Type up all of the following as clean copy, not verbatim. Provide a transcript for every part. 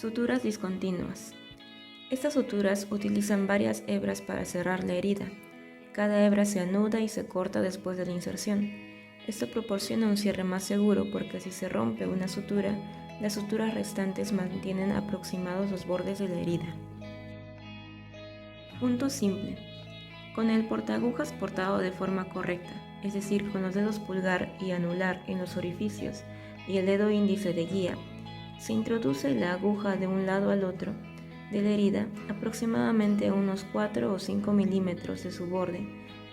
Suturas discontinuas. Estas suturas utilizan varias hebras para cerrar la herida. Cada hebra se anuda y se corta después de la inserción. Esto proporciona un cierre más seguro porque si se rompe una sutura, las suturas restantes mantienen aproximados los bordes de la herida. Punto simple. Con el portaagujas portado de forma correcta, es decir, con los dedos pulgar y anular en los orificios y el dedo índice de guía, se introduce la aguja de un lado al otro de la herida aproximadamente a unos 4 o 5 milímetros de su borde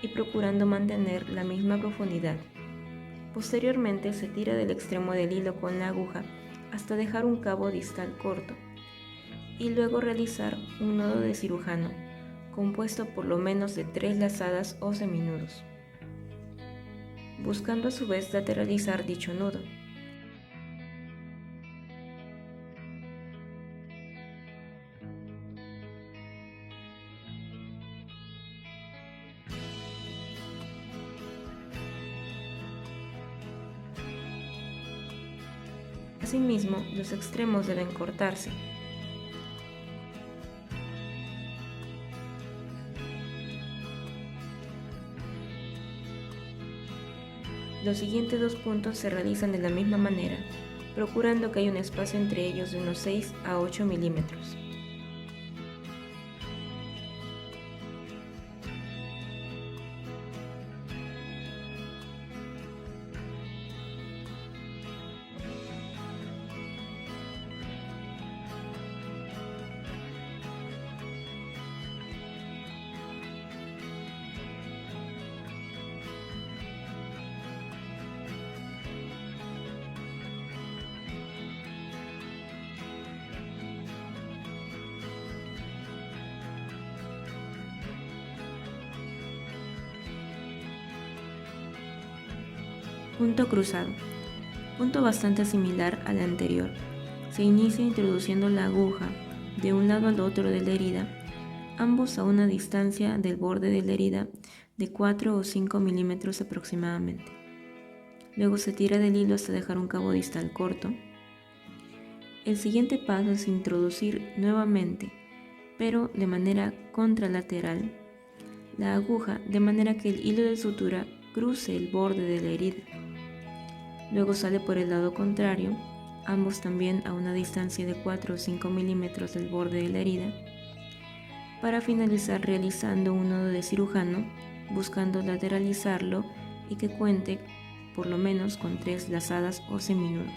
y procurando mantener la misma profundidad. Posteriormente se tira del extremo del hilo con la aguja hasta dejar un cabo distal corto y luego realizar un nudo de cirujano compuesto por lo menos de 3 lazadas o seminudos, buscando a su vez lateralizar dicho nudo. Asimismo, los extremos deben cortarse. Los siguientes dos puntos se realizan de la misma manera, procurando que haya un espacio entre ellos de unos 6 a 8 milímetros. Punto cruzado. Punto bastante similar al anterior. Se inicia introduciendo la aguja de un lado al otro de la herida, ambos a una distancia del borde de la herida de 4 o 5 milímetros aproximadamente. Luego se tira del hilo hasta dejar un cabo distal corto. El siguiente paso es introducir nuevamente, pero de manera contralateral, la aguja de manera que el hilo de sutura cruce el borde de la herida. Luego sale por el lado contrario, ambos también a una distancia de 4 o 5 milímetros del borde de la herida, para finalizar realizando un nudo de cirujano, buscando lateralizarlo y que cuente por lo menos con 3 lazadas o seminudos.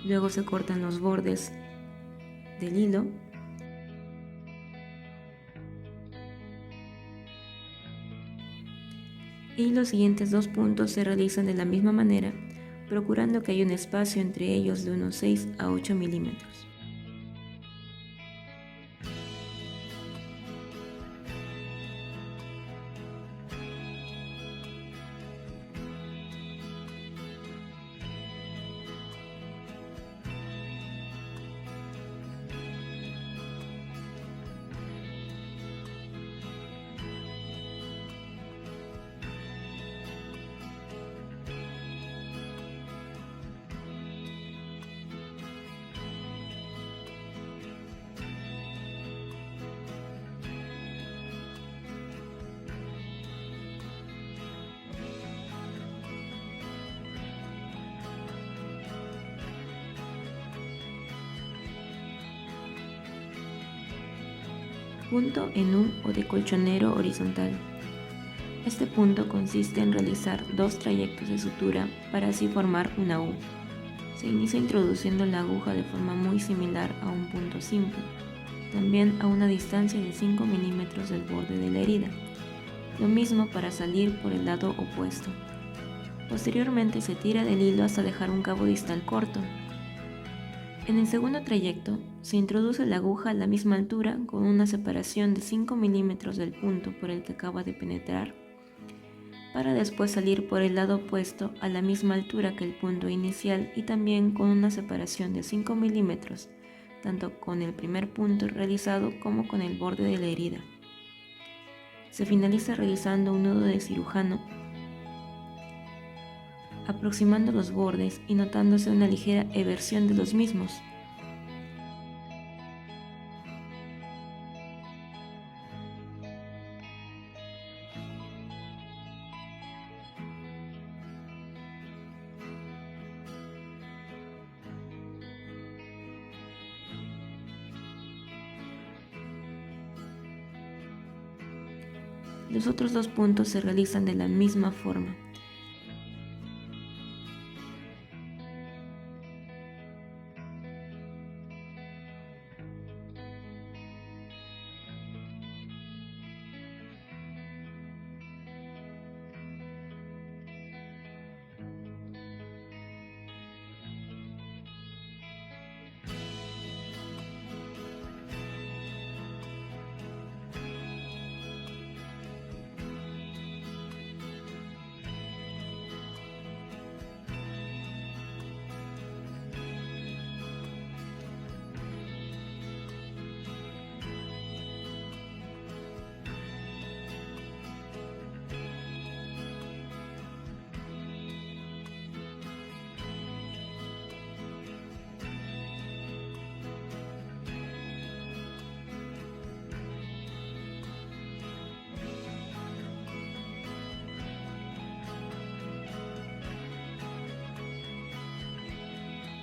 Luego se cortan los bordes del hilo y los siguientes dos puntos se realizan de la misma manera, procurando que haya un espacio entre ellos de unos 6 a 8 milímetros. Punto en U o de colchonero horizontal. Este punto consiste en realizar 2 trayectos de sutura para así formar una U. Se inicia introduciendo la aguja de forma muy similar a un punto simple, también a una distancia de 5 milímetros del borde de la herida. Lo mismo para salir por el lado opuesto. Posteriormente se tira del hilo hasta dejar un cabo distal corto. En el segundo trayecto, se introduce la aguja a la misma altura con una separación de 5 milímetros del punto por el que acaba de penetrar, para después salir por el lado opuesto a la misma altura que el punto inicial y también con una separación de 5 milímetros, tanto con el primer punto realizado como con el borde de la herida. Se finaliza realizando un nudo de cirujano, aproximando los bordes y notándose una ligera eversión de los mismos. Los otros 2 puntos se realizan de la misma forma.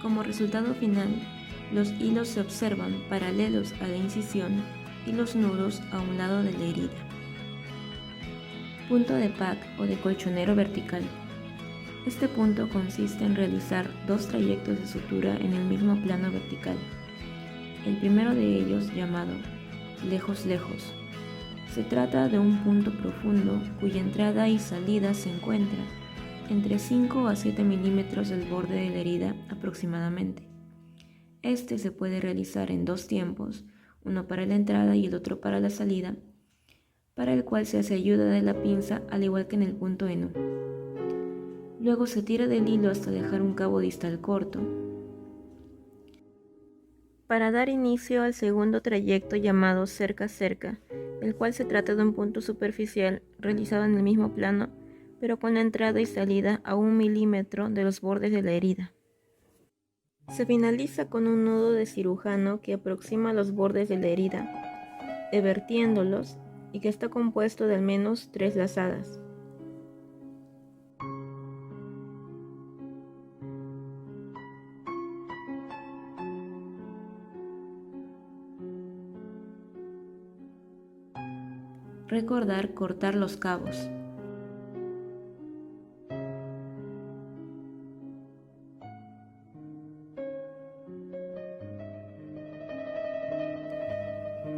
Como resultado final, los hilos se observan paralelos a la incisión y los nudos a un lado de la herida. Punto de pack o de colchonero vertical. Este punto consiste en realizar 2 trayectos de sutura en el mismo plano vertical. El primero de ellos, llamado lejos lejos, se trata de un punto profundo cuya entrada y salida se encuentra entre 5 a 7 milímetros del borde de la herida aproximadamente. Este se puede realizar en 2 tiempos, uno para la entrada y el otro para la salida, para el cual se hace ayuda de la pinza al igual que en el punto eno. Luego se tira del hilo hasta dejar un cabo distal corto, para dar inicio al segundo trayecto llamado cerca-cerca, el cual se trata de un punto superficial realizado en el mismo plano, pero con la entrada y salida a 1 milímetro de los bordes de la herida. Se finaliza con un nudo de cirujano que aproxima los bordes de la herida, evertiéndolos, y que está compuesto de al menos 3 lazadas. Recordar cortar los cabos.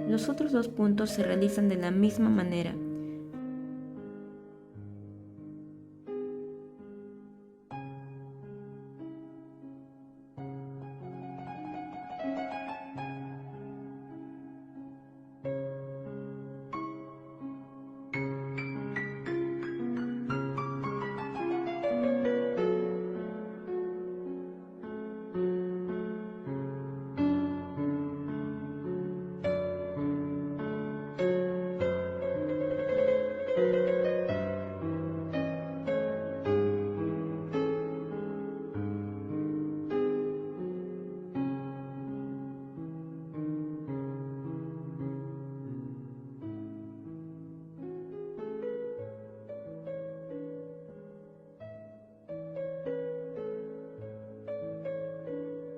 Los otros 2 puntos se realizan de la misma manera.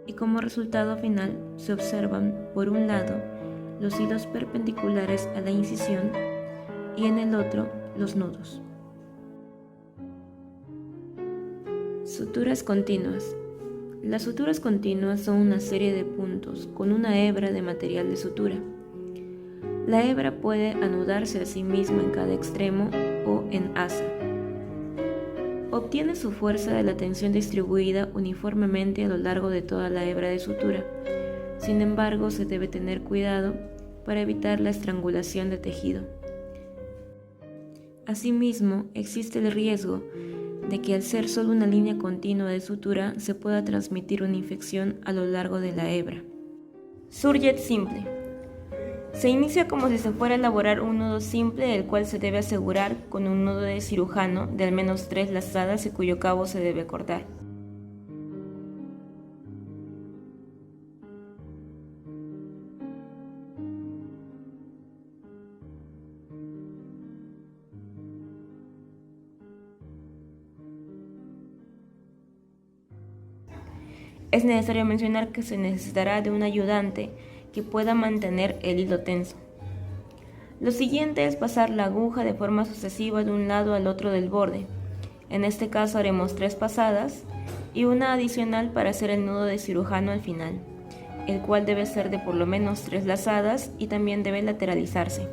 Y como resultado final se observan, por un lado, los hilos perpendiculares a la incisión y en el otro, los nudos. Suturas continuas. Las suturas continuas son una serie de puntos con una hebra de material de sutura. La hebra puede anudarse a sí misma en cada extremo o en asa. Obtiene su fuerza de la tensión distribuida uniformemente a lo largo de toda la hebra de sutura. Sin embargo, se debe tener cuidado para evitar la estrangulación de tejido. Asimismo, existe el riesgo de que al ser solo una línea continua de sutura se pueda transmitir una infección a lo largo de la hebra. Surjet simple. Se inicia como si se fuera a elaborar un nudo simple, el cual se debe asegurar con un nudo de cirujano de al menos 3 lazadas y cuyo cabo se debe cortar. Es necesario mencionar que se necesitará de un ayudante que pueda mantener el hilo tenso. Lo siguiente es pasar la aguja de forma sucesiva de un lado al otro del borde. En este caso haremos 3 pasadas y una adicional para hacer el nudo de cirujano al final, el cual debe ser de por lo menos 3 lazadas y también debe lateralizarse.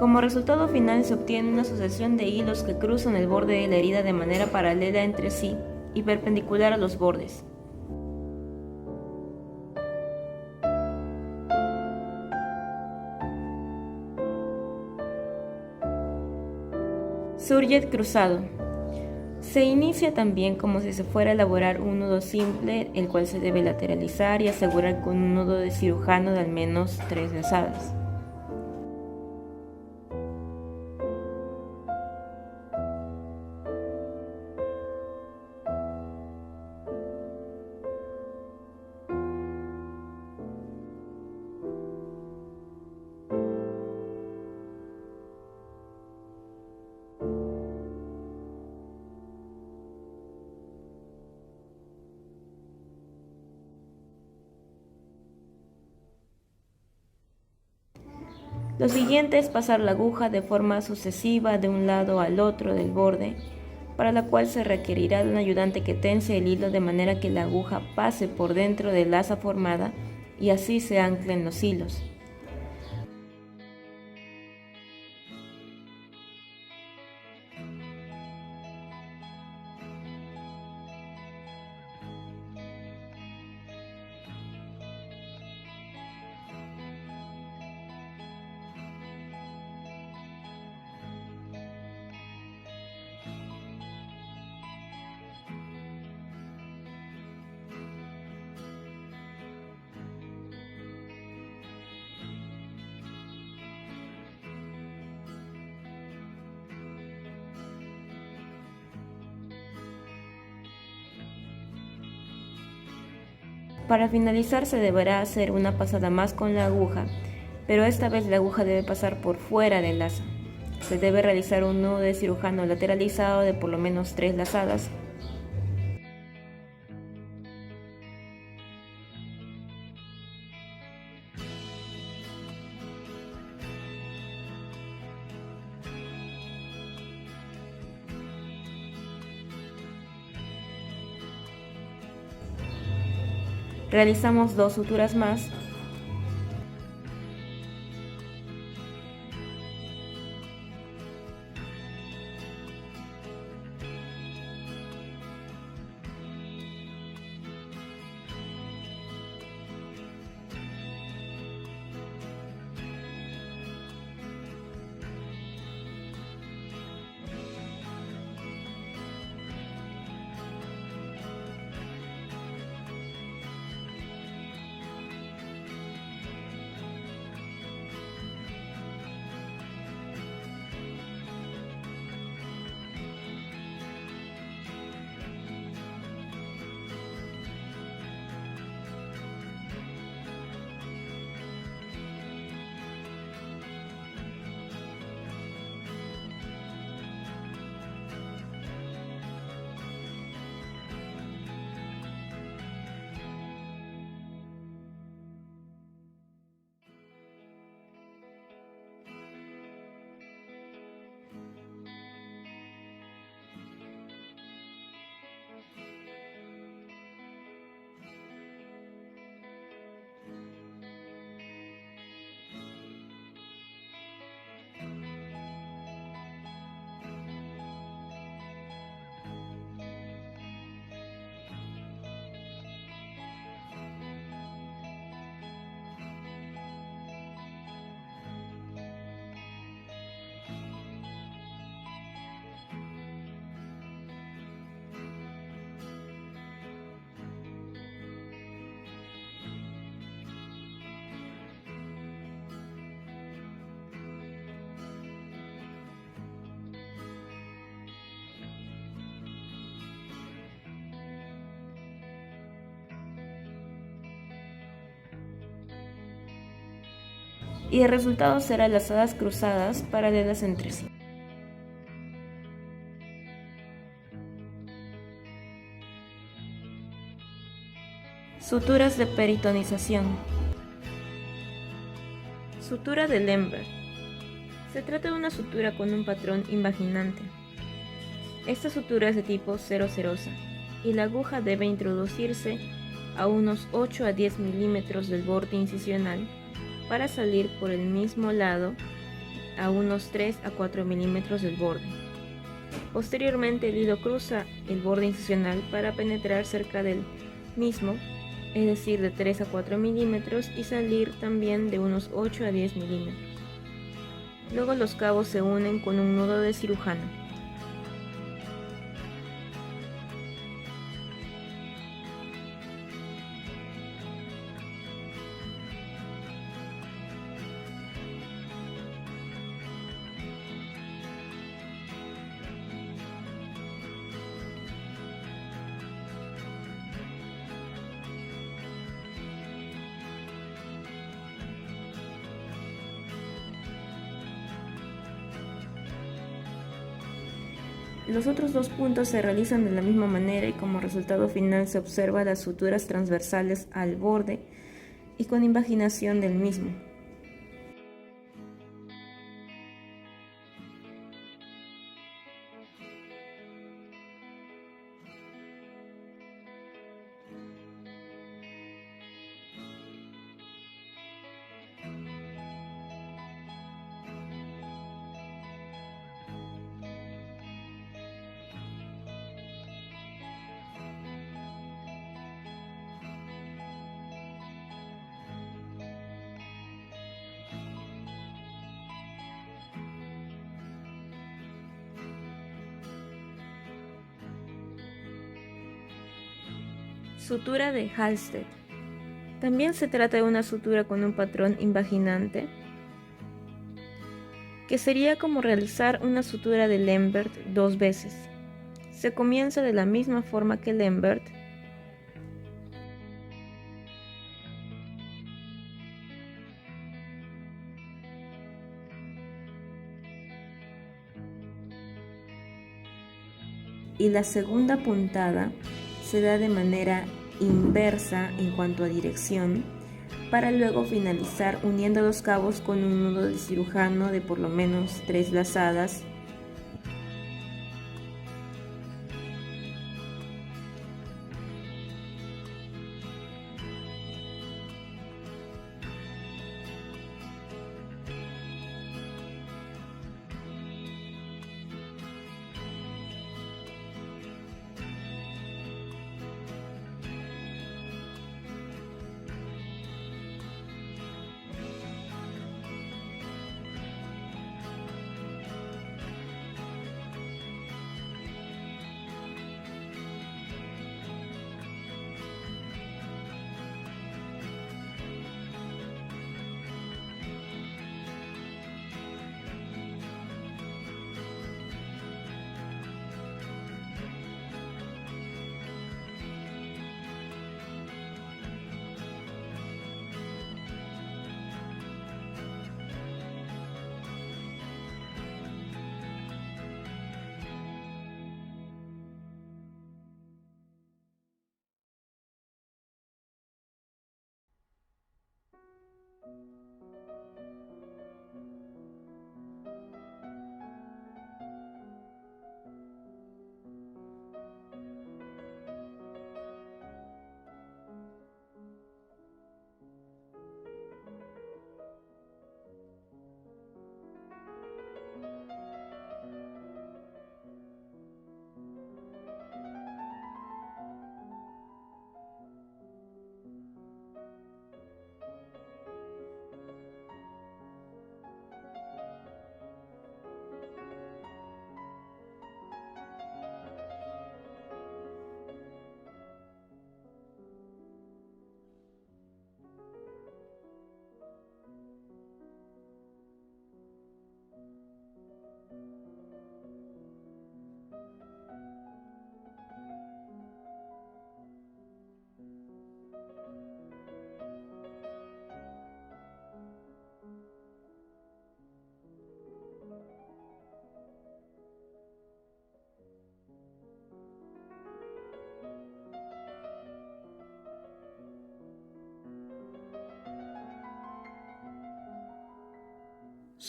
Como resultado final se obtiene una sucesión de hilos que cruzan el borde de la herida de manera paralela entre sí y perpendicular a los bordes. Surget cruzado. Se inicia también como si se fuera a elaborar un nudo simple, el cual se debe lateralizar y asegurar con un nudo de cirujano de al menos 3 lazadas. Lo siguiente es pasar la aguja de forma sucesiva de un lado al otro del borde, para la cual se requerirá de un ayudante que tense el hilo de manera que la aguja pase por dentro del asa formada y así se anclen los hilos. Para finalizar se deberá hacer una pasada más con la aguja, pero esta vez la aguja debe pasar por fuera del asa. Se debe realizar un nudo de cirujano lateralizado de por lo menos 3 lazadas. Realizamos 2 suturas más. Y el resultado será lazadas cruzadas paralelas entre sí. Suturas de peritonización. Sutura de Lemberg. Se trata de una sutura con un patrón invaginante. Esta sutura es de tipo cerosa y la aguja debe introducirse a unos 8 a 10 milímetros del borde incisional para salir por el mismo lado a unos 3 a 4 milímetros del borde. Posteriormente el hilo cruza el borde incisional para penetrar cerca del mismo, es decir, de 3 a 4 milímetros, y salir también de unos 8 a 10 milímetros. Luego los cabos se unen con un nudo de cirujano. Los otros dos puntos se realizan de la misma manera y como resultado final se observa las suturas transversales al borde y con invaginación del mismo. Sutura de Halsted. También se trata de una sutura con un patrón invaginante, que sería como realizar una sutura de Lembert 2 veces. Se comienza de la misma forma que Lembert, y la segunda puntada se da de manera inversa en cuanto a dirección, para luego finalizar uniendo los cabos con un nudo de cirujano de por lo menos 3 lazadas.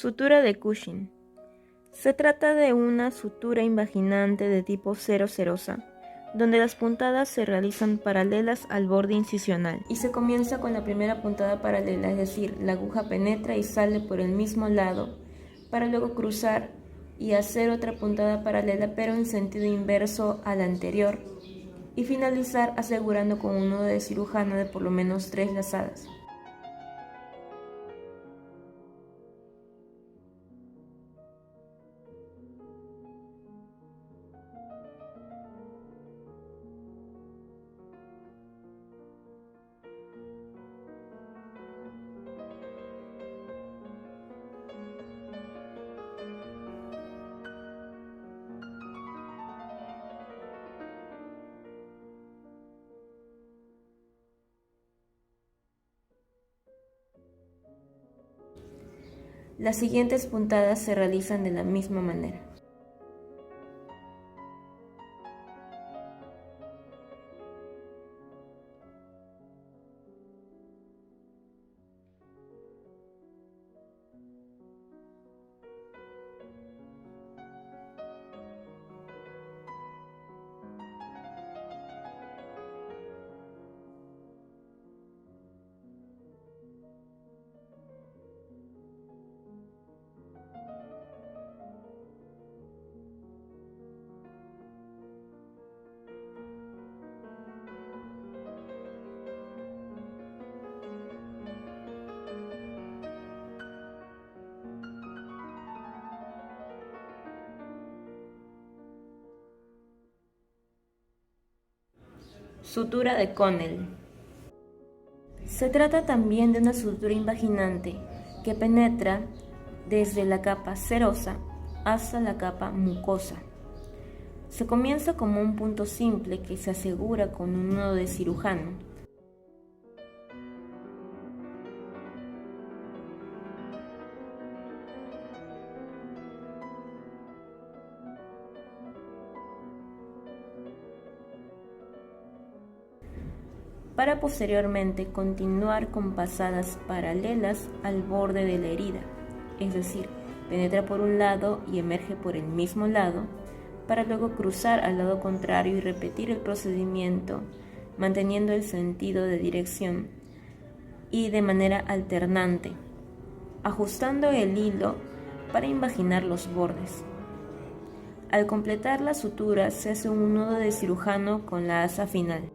Sutura de Cushing. Se trata de una sutura invaginante de tipo cerosa, donde las puntadas se realizan paralelas al borde incisional y se comienza con la primera puntada paralela, es decir, la aguja penetra y sale por el mismo lado para luego cruzar y hacer otra puntada paralela pero en sentido inverso a la anterior, y finalizar asegurando con un nudo de cirujano de por lo menos 3 lazadas. Las siguientes puntadas se realizan de la misma manera. Sutura de Connell. Se trata también de una sutura invaginante que penetra desde la capa serosa hasta la capa mucosa. Se comienza como un punto simple que se asegura con un nudo de cirujano. Para posteriormente continuar con pasadas paralelas al borde de la herida, es decir, penetra por un lado y emerge por el mismo lado, para luego cruzar al lado contrario y repetir el procedimiento manteniendo el sentido de dirección y de manera alternante, ajustando el hilo para invaginar los bordes. Al completar la sutura se hace un nudo de cirujano con la asa final.